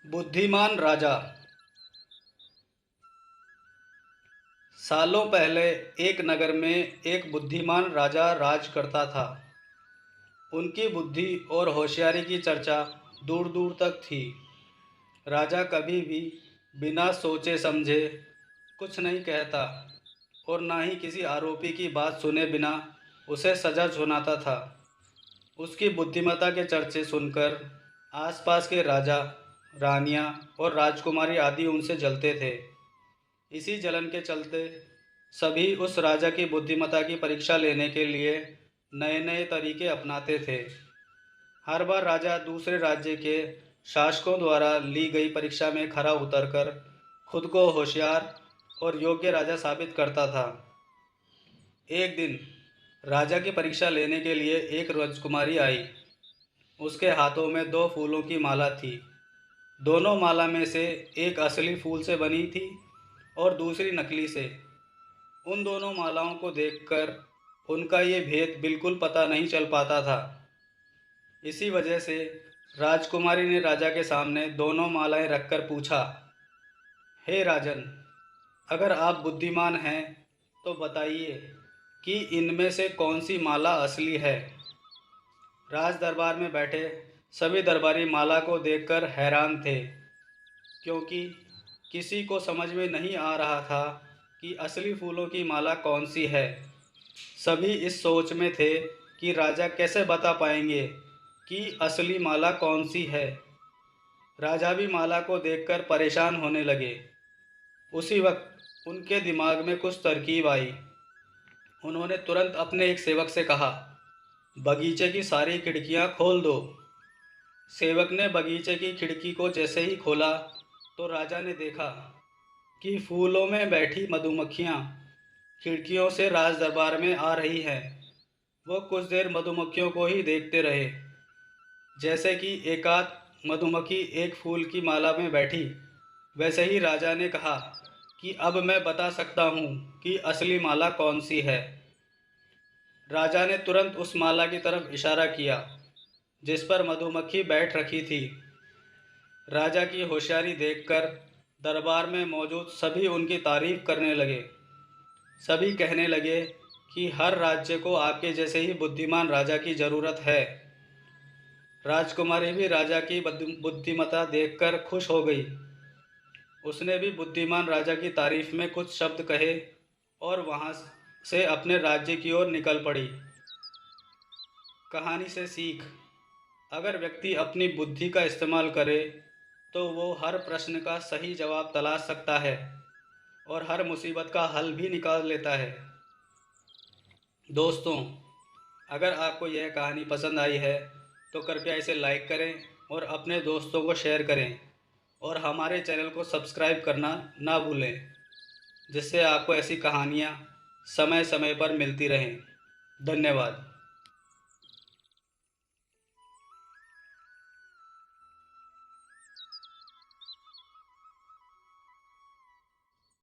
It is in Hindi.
बुद्धिमान राजा। सालों पहले एक नगर में एक बुद्धिमान राजा राज करता था। उनकी बुद्धि और होशियारी की चर्चा दूर दूर तक थी। राजा कभी भी बिना सोचे समझे कुछ नहीं कहता और ना ही किसी आरोपी की बात सुने बिना उसे सजा सुनाता था। उसकी बुद्धिमत्ता के चर्चे सुनकर आसपास के राजा, रानियां और राजकुमारी आदि उनसे जलते थे। इसी जलन के चलते सभी उस राजा की बुद्धिमत्ता की परीक्षा लेने के लिए नए नए तरीके अपनाते थे। हर बार राजा दूसरे राज्य के शासकों द्वारा ली गई परीक्षा में खरा उतरकर खुद को होशियार और योग्य राजा साबित करता था। एक दिन राजा की परीक्षा लेने के लिए एक राजकुमारी आई। उसके हाथों में दो फूलों की माला थी। दोनों माला में से एक असली फूल से बनी थी और दूसरी नकली से। उन दोनों मालाओं को देखकर उनका ये भेद बिल्कुल पता नहीं चल पाता था। इसी वजह से राजकुमारी ने राजा के सामने दोनों मालाएं रखकर पूछा, हे राजन, अगर आप बुद्धिमान हैं तो बताइए कि इनमें से कौन सी माला असली है। राज दरबार में बैठे सभी दरबारी माला को देखकर हैरान थे, क्योंकि किसी को समझ में नहीं आ रहा था कि असली फूलों की माला कौन सी है। सभी इस सोच में थे कि राजा कैसे बता पाएंगे कि असली माला कौन सी है। राजा भी माला को देखकर परेशान होने लगे। उसी वक्त उनके दिमाग में कुछ तरकीब आई। उन्होंने तुरंत अपने एक सेवक से कहा, बगीचे की सारी खिड़कियां खोल दो। सेवक ने बगीचे की खिड़की को जैसे ही खोला तो राजा ने देखा कि फूलों में बैठी मधुमक्खियां खिड़कियों से राज दरबार में आ रही हैं। वो कुछ देर मधुमक्खियों को ही देखते रहे। जैसे कि एकाध मधुमक्खी एक फूल की माला में बैठी, वैसे ही राजा ने कहा कि अब मैं बता सकता हूँ कि असली माला कौन सी है। राजा ने तुरंत उस माला की तरफ इशारा किया जिस पर मधुमक्खी बैठ रखी थी। राजा की होशियारी देखकर दरबार में मौजूद सभी उनकी तारीफ करने लगे। सभी कहने लगे कि हर राज्य को आपके जैसे ही बुद्धिमान राजा की ज़रूरत है। राजकुमारी भी राजा की बुद्धिमत्ता देखकर खुश हो गई। उसने भी बुद्धिमान राजा की तारीफ में कुछ शब्द कहे और वहाँ से अपने राज्य की ओर निकल पड़ी। कहानी से सीख, अगर व्यक्ति अपनी बुद्धि का इस्तेमाल करे तो वो हर प्रश्न का सही जवाब तलाश सकता है और हर मुसीबत का हल भी निकाल लेता है। दोस्तों, अगर आपको यह कहानी पसंद आई है तो कृपया इसे लाइक करें और अपने दोस्तों को शेयर करें और हमारे चैनल को सब्सक्राइब करना ना भूलें, जिससे आपको ऐसी कहानियाँ समय समय पर मिलती रहें। धन्यवाद।